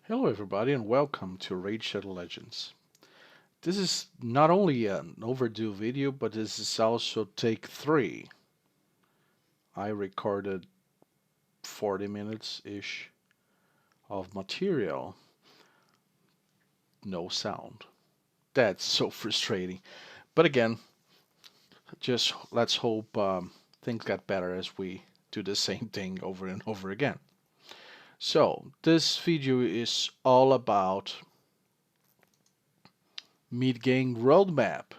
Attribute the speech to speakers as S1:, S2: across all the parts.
S1: Hello everybody and welcome to Raid Shadow Legends. This is not only an overdue video, but this is also take 3. I recorded 40 minutes-ish of material, no sound. That's so frustrating. But again, just let's hope things get better as we do the same thing over and over again. So, this video is all about mid-game roadmap.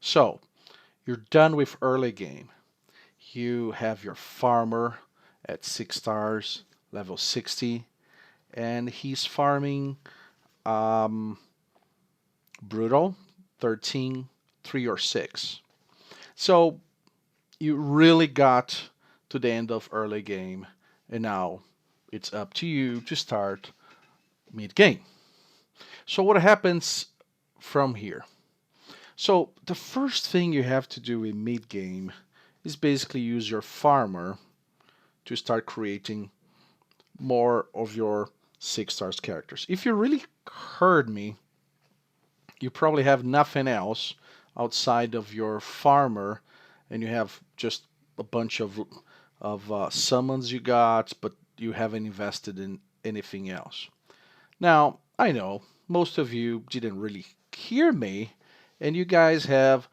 S1: So, you're done with early game. You have your farmer at 6 stars, level 60, and he's farming um, brutal 13, 3 or 6. So you really got to the end of early game, and now it's up to you to start mid game. So what happens from here? So the first thing you have to do in mid game is basically use your farmer to start creating more of your 6 stars characters. If you really heard me, you probably have nothing else outside of your farmer, and you have just a bunch of summons you got, but you haven't invested in anything else. Now, I know most of you didn't really hear me, and you guys have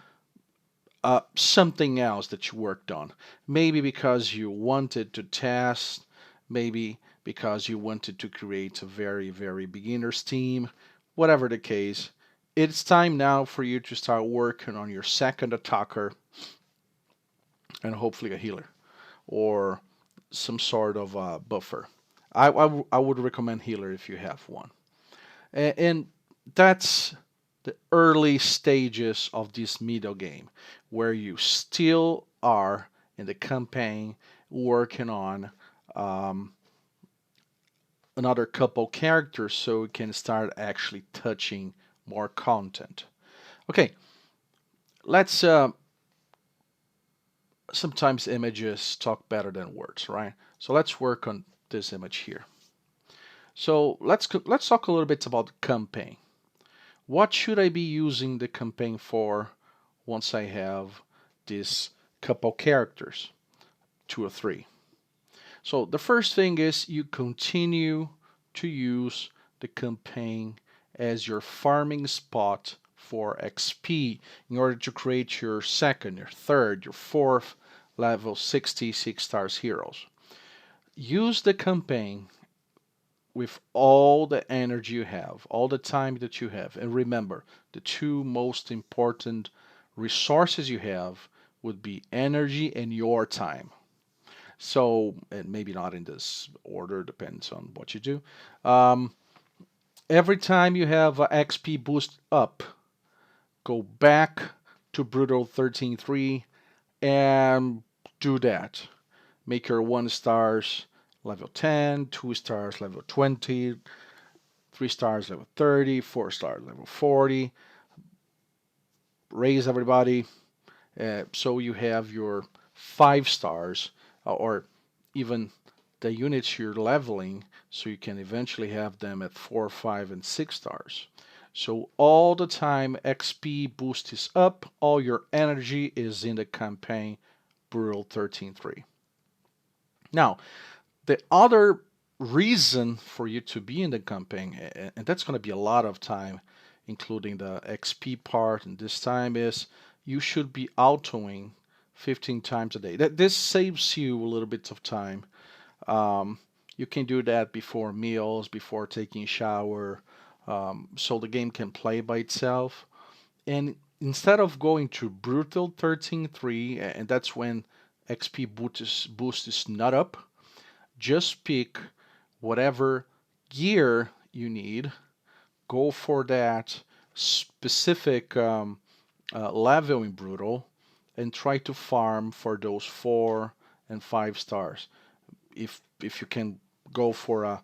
S1: something else that you worked on. Maybe because you wanted to test, maybe because you wanted to create a very, very beginner's team, whatever the case. It's time now for you to start working on your second attacker and hopefully a healer or some sort of buffer. I would recommend healer if you have one. And that's the early stages of this middle game where you still are in the campaign working on um, another couple characters so you can start actually touching more content. Okay, let's sometimes images talk better than words, right? So let's work on this image here. So let's talk a little bit about the campaign. What should I be using the campaign for once I have these couple characters, 2 or 3? So the first thing is you continue to use the campaign as your farming spot for XP in order to create your second, your third, your fourth level 66 stars heroes. Use the campaign with all the energy you have, all the time that you have. And remember, the two most important resources you have would be energy and your time. So, and maybe not in this order, depends on what you do. Um, every time you have a XP boost up, go back to Brutal 13.3 and do that. Make your 1 stars level 10, 2 stars level 20, 3 stars level 30, 4 stars level 40. Raise everybody so you have your 5 stars or even the units you're leveling so you can eventually have them at 4, 5, and 6 stars. So all the time XP boost is up, all your energy is in the campaign Brutal 13.3. Now, the other reason for you to be in the campaign, and that's going to be a lot of time, including the XP part, and this time is you should be autoing 15 times a day. This saves you a little bit of time. Um, you can do that before meals, before taking a shower, so the game can play by itself. And instead of going to Brutal 13.3, and that's when XP boost is not up, just pick whatever gear you need, go for that specific level in Brutal, and try to farm for those 4 and 5 stars. If you can go for a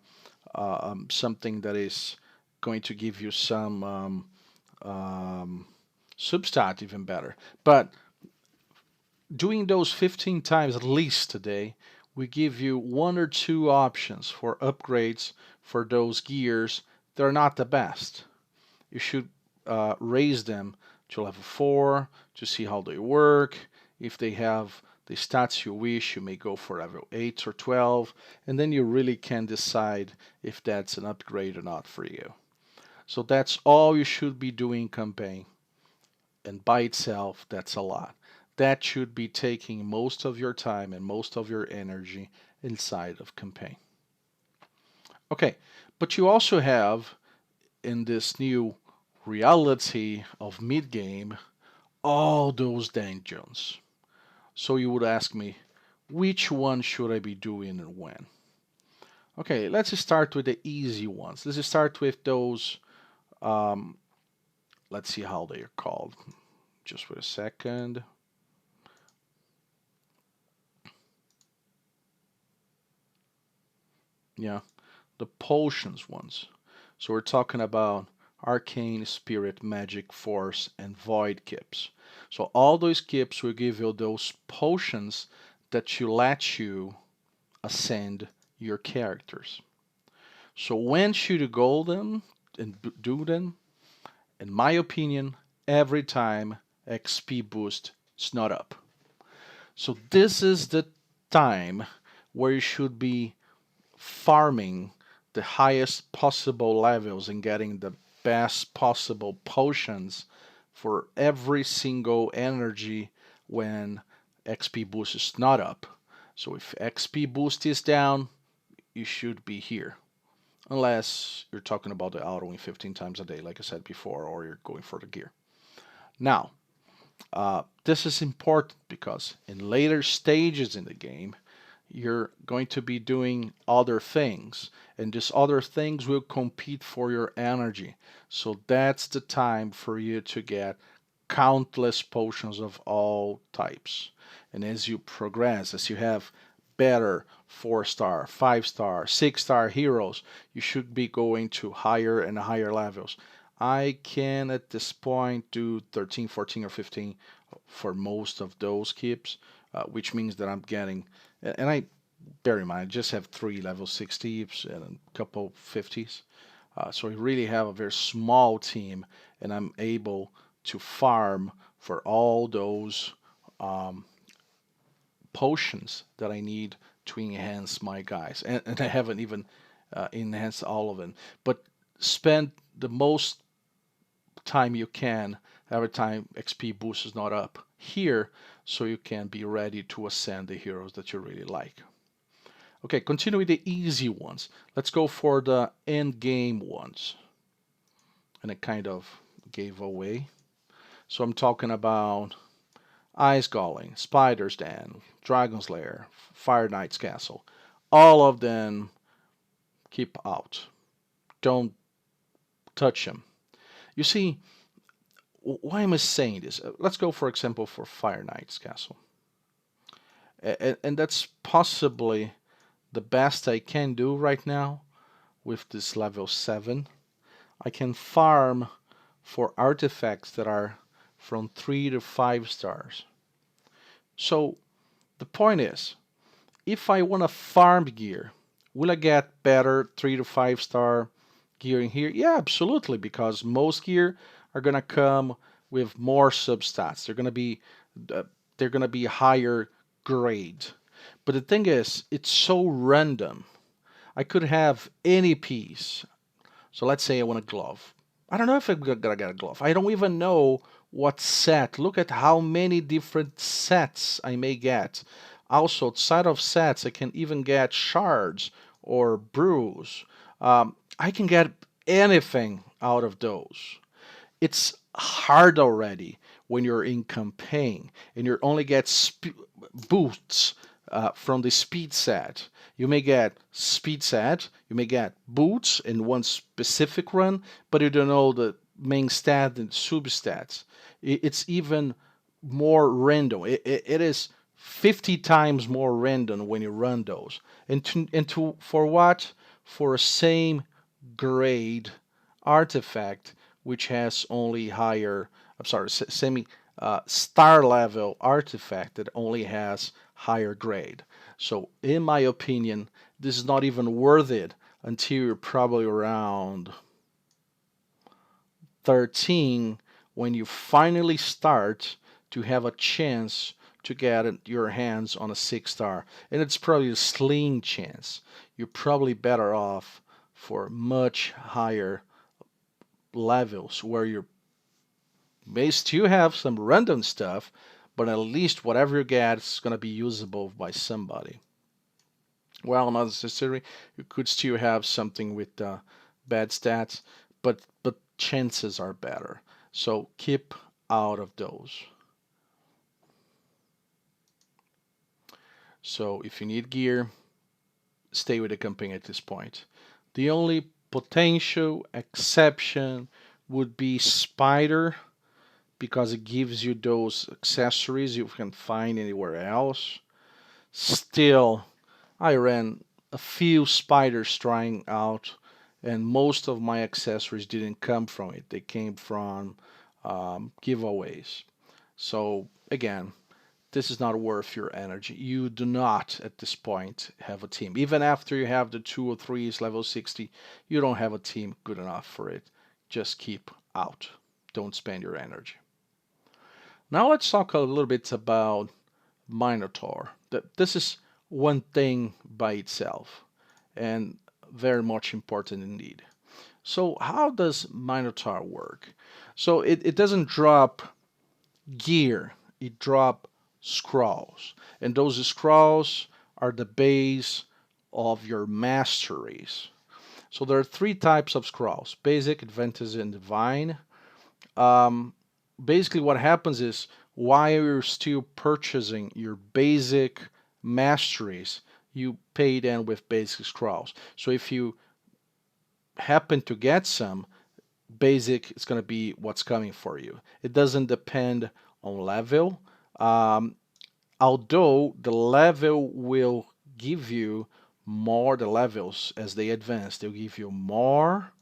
S1: something that is going to give you some substat, even better. But doing those 15 times at least today, we give you 1 or 2 options for upgrades for those gears, they're not the best. You should raise them to level 4 to see how they work. If they have the stats you wish, you may go for level 8 or 12, and then you really can decide if that's an upgrade or not for you. So that's all you should be doing in campaign, and by itself, that's a lot. That should be taking most of your time and most of your energy inside of campaign. Okay, but you also have in this new reality of mid-game all those dungeons. So you would ask me, which one should I be doing and when? Okay, let's start with the easy ones. Let's start with those, um, let's see how they are called. Just for a second. Yeah, the potions ones. So we're talking about arcane, spirit, magic, force, and void kips. So all those kips will give you those potions that you let you ascend your characters. So when should you go them and do them? In my opinion, every time XP boost is not up. So this is the time where you should be farming the highest possible levels and getting the best possible potions for every single energy when XP boost is not up. So if XP boost is down, you should be here. Unless you're talking about the autoing 15 times a day, like I said before, or you're going for the gear. Now, this is important because in later stages in the game, you're going to be doing other things, and these other things will compete for your energy. So that's the time for you to get countless potions of all types. And as you progress, as you have better 4-star, 5-star, 6-star heroes, you should be going to higher and higher levels. I can at this point do 13, 14, or 15 for most of those keeps, which means that I'm getting, and I bear in mind, I just have 3 level 60s and a couple 50s. So I really have a very small team, and I'm able to farm for all those um, potions that I need to enhance my guys. And I haven't even enhanced all of them. But spend the most time you can every time XP boost is not up here, so you can be ready to ascend the heroes that you really like. Okay, continue with the easy ones. Let's go for the end game ones. And it kind of gave away. So I'm talking about Ice Golem, Spider's Den, Dragon's Lair, Fire Knight's Castle. All of them keep out. Don't touch them. You see, why am I saying this? Let's go, for example, for Fire Knight's Castle. And that's possibly the best I can do right now with this level 7. I can farm for artifacts that are from 3 to 5 stars. So the point is, if I want to farm gear, will I get better 3 to 5 star gear in here? Yeah, absolutely, because most gear are gonna come with more substats. Uh, they're gonna be higher grade. But the thing is, it's so random. I could have any piece. So let's say I want a glove. I don't know if I'm gonna get a glove. I don't even know what set. Look at how many different sets I may get. Also, outside of sets, I can even get shards or brews. I can get anything out of those. It's hard already when you're in campaign and you only get boosts from the speed set. You may get speed set, you may get boots in one specific run, but you don't know the main stat and substats. It's even more random. It is 50 times more random when you run those. And for what? For a same grade artifact which has only higher, I'm sorry, semi star level artifact that only has higher grade. So in my opinion, this is not even worth it until you're probably around 13 when you finally start to have a chance to get your hands on a 6-star. And it's probably a slim chance. You're probably better off for much higher levels where you may still have some random stuff, but at least whatever you get is going to be usable by somebody. Well, not necessarily. You could still have something with bad stats, but chances are better. So keep out of those. So if you need gear, stay with the campaign at this point. The only potential exception would be Spider, because it gives you those accessories you can find anywhere else. Still, I ran a few spiders trying out, and most of my accessories didn't come from it. They came from giveaways. So, again, this is not worth your energy. You do not, at this point, have a team. Even after you have the 2 or 3s level 60, you don't have a team good enough for it. Just keep out. Don't spend your energy. Now let's talk a little bit about Minotaur. This is one thing by itself and very much important indeed. So how does Minotaur work? So it doesn't drop gear, it drop scrolls. And those scrolls are the base of your masteries. So there are 3 types of scrolls: basic, advantage, and divine. Um, Basically what happens is while you're still purchasing your basic masteries, you pay them with basic scrolls. So if you happen to get some, basic is going to be what's coming for you. It doesn't depend on level, um, although the level will give you more. The levels as they advance, they'll give you more,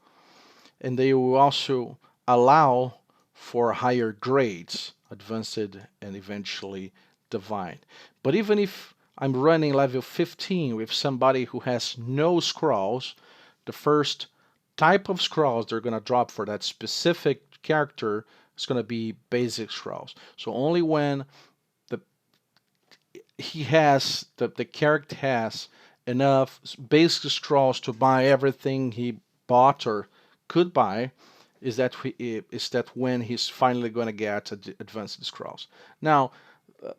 S1: and they will also allow for higher grades, advanced and eventually divine. But even if I'm running level 15 with somebody who has no scrolls, the first type of scrolls they're going to drop for that specific character is going to be basic scrolls. So only when the the character has enough basic scrolls to buy everything he bought or could buy, is that when he's finally going to get advanced scrolls. Now, uh,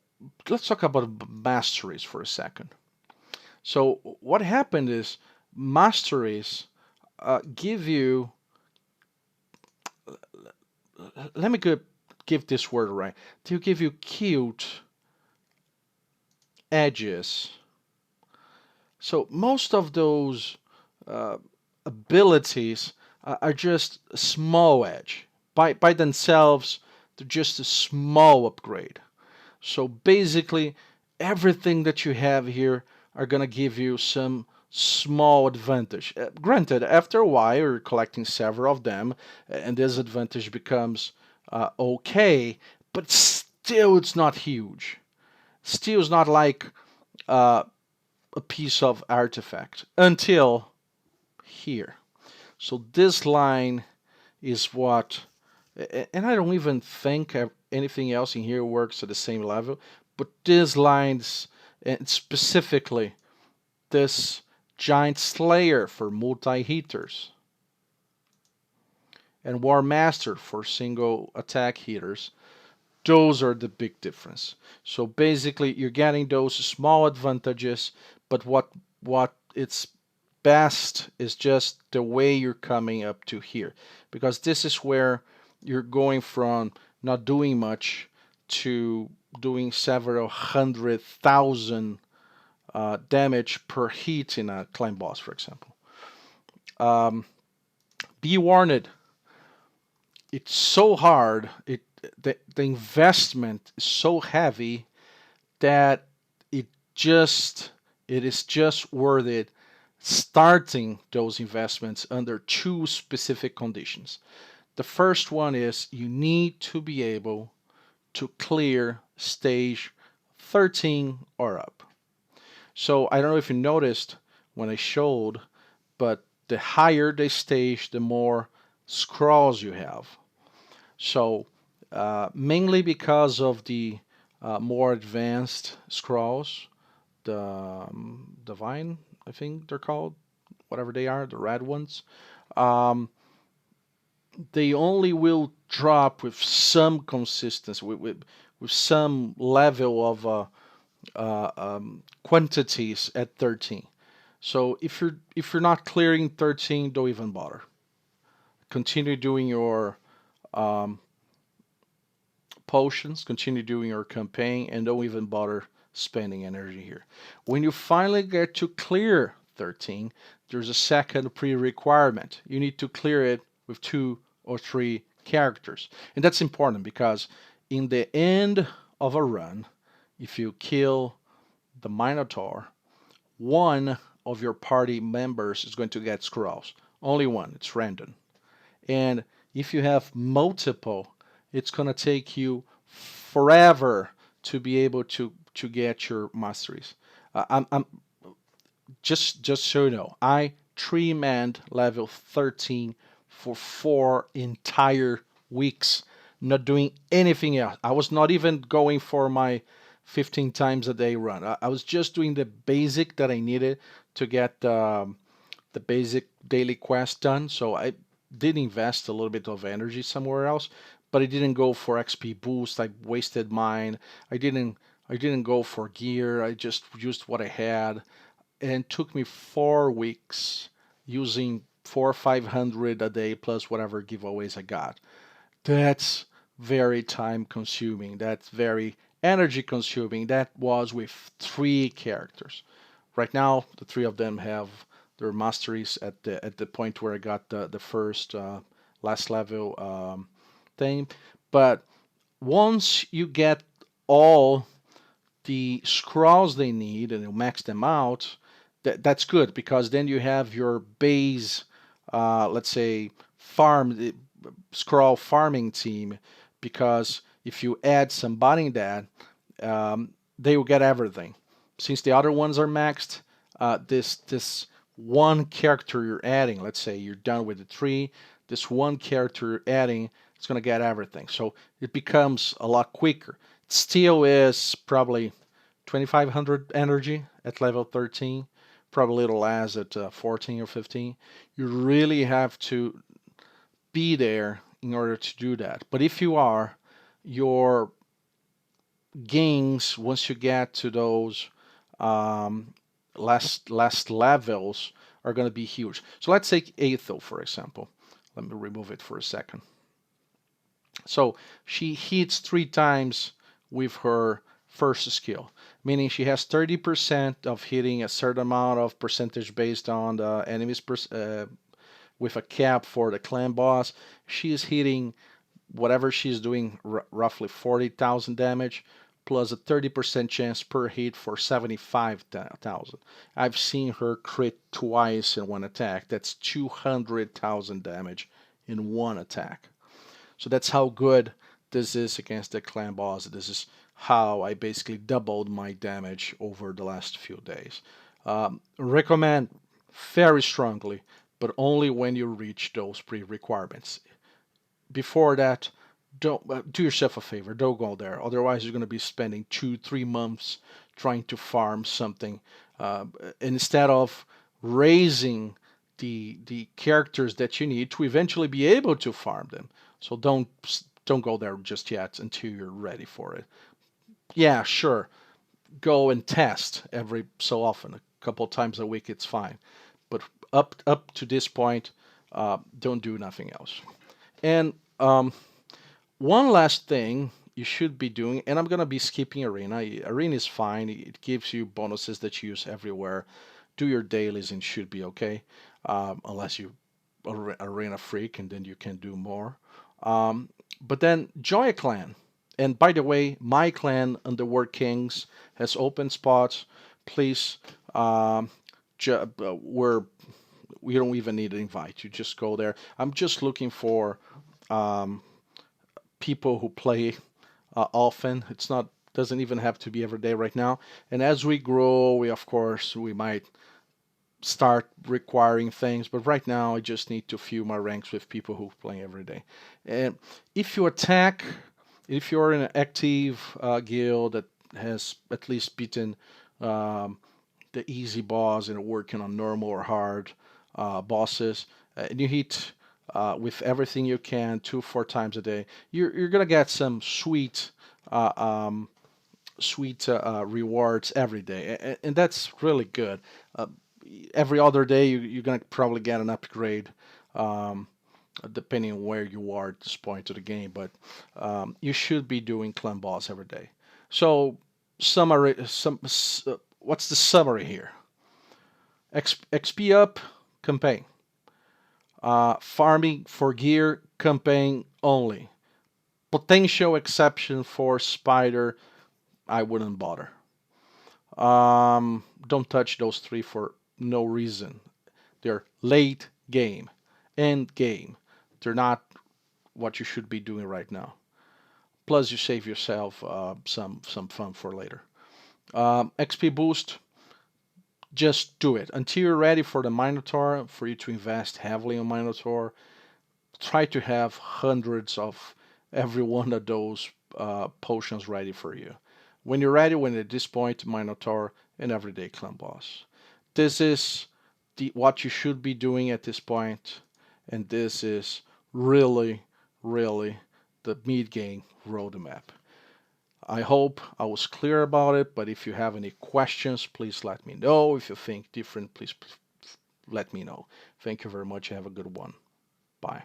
S1: let's talk about masteries for a second. So what happened is masteries give you. Let me give this word right. They give you cute edges. So most of those uh, abilities are just a small edge. By themselves, they're just a small upgrade. So basically, everything that you have here are going to give you some small advantage. Granted, after a while, you're collecting several of them, and this advantage becomes okay, but still, it's not huge. Still, it's not like uh, a piece of artifact until here. So this line is what, and I don't even think anything else in here works at the same level, but these lines, and specifically this Giant Slayer for multi-hitters and War Master for single attack hitters, those are the big difference. So basically you're getting those small advantages, but what it's best is just the way you're coming up to here, because this is where you're going from not doing much to doing several 100,000 damage per hit in a climb boss, for example. Um, be warned, it's so hard. The investment is so heavy that it just it is just worth it starting those investments under 2 specific conditions. The first one is you need to be able to clear stage 13 or up. So I don't know if you noticed when I showed, but the higher the stage, the more scrolls you have. So mainly because of the more advanced scrolls, the divine, I think they're called, whatever they are, the red ones. Um, they only will drop with some consistency, with some level of quantities at 13. So if you're not clearing 13, don't even bother. Continue doing your um, potions, continue doing your campaign, and don't even bother spending energy here. When you finally get to clear 13, there's a second pre-requirement. You need to clear it with 2 or 3 characters. And that's important because in the end of a run, if you kill the Minotaur, one of your party members is going to get scrolls. Only one, it's random. And if you have multiple, it's going to take you forever to be able to get your masteries. I'm just so you know, I 3-manned level 13 for 4 entire weeks, not doing anything else. I was not even going for my 15 times a day run. I was just doing the basic that I needed to get the basic daily quest done. So I did invest a little bit of energy somewhere else, but I didn't go for XP boost. I wasted mine. I didn't go for gear. I just used what I had, and it took me 4 weeks using 400 or 500 a day plus whatever giveaways I got. That's very time consuming. That's very energy consuming. That was with 3 characters. Right now, the 3 of them have their masteries at the point where I got the first last level thing. But once you get all the scrolls they need and you max them out, that's good because then you have your base, let's say, scroll farming team. Because if you add somebody in that, they will get everything. Since the other ones are maxed, this one character you're adding, let's say you're done with the 3, this one character you're adding is going to get everything. So it becomes a lot quicker. It still is probably 2500 energy at level 13, probably a little less at 14 or 15. You really have to be there in order to do that. But if you are, your gains, once you get to those um, last levels, are going to be huge. So let's take Aethel, for example. Let me remove it for a second. So she hits 3 times with her first skill, meaning she has 30% of hitting a certain amount of percentage based on the enemy's with a cap for the clan boss. She is hitting whatever she's doing, roughly 40,000 damage, plus a 30% chance per hit for 75,000. I've seen her crit twice in one attack. That's 200,000 damage in one attack. So that's how good this is against the clan boss. This is how I basically doubled my damage over the last few days. Recommend very strongly, but only when you reach those pre-requirements. Before that, don't do yourself a favor. Don't go there. Otherwise, you're going to be spending 2-3 months trying to farm something instead of raising the characters that you need to eventually be able to farm them. So don't go there just yet until you're ready for it. Yeah, sure. Go and test every so often, a couple times a week. It's fine, but up to this point, don't do nothing else. And one last thing you should be doing, and I'm gonna be skipping arena. Arena is fine. It gives you bonuses that you use everywhere. Do your dailies and should be okay, unless you arena freak and then you can do more. But then join a clan. And by the way, my clan, Underworld Kings, has open spots. Please, we're we don't even need an invite. You just go there. I'm just looking for um, people who play often. It's not doesn't even have to be every day right now. And as we grow, we of course we might start requiring things. But right now, I just need to fill my ranks with people who play every day. And if you attack, if you're in an active guild that has at least beaten um, the easy boss and working on normal or hard bosses, and you hit with everything you can 2 4 times a day, you're gonna get some uh, um, sweet rewards every day, and that's really good. Uh, every other day, you're gonna probably get an upgrade. Um, Depending on where you are at this point of the game, but you should be doing clan boss every day. So, summary, what's the summary here? XP up, campaign. Farming for gear, campaign only. Potential exception for spider, I wouldn't bother. Don't touch those three for no reason. They're late game, end game. They're not what you should be doing right now. Plus, you save yourself some fun for later. XP boost, just do it until you're ready for the Minotaur. For you to invest heavily on Minotaur, try to have hundreds of every one of those potions ready for you. When you're ready, when at this point, Minotaur and everyday clan boss. This is what you should be doing at this point, and this is really, really the mid game roadmap. I hope I was clear about it, but if you have any questions, please let me know. If you think different, please let me know. Thank you very much. Have a good one. Bye.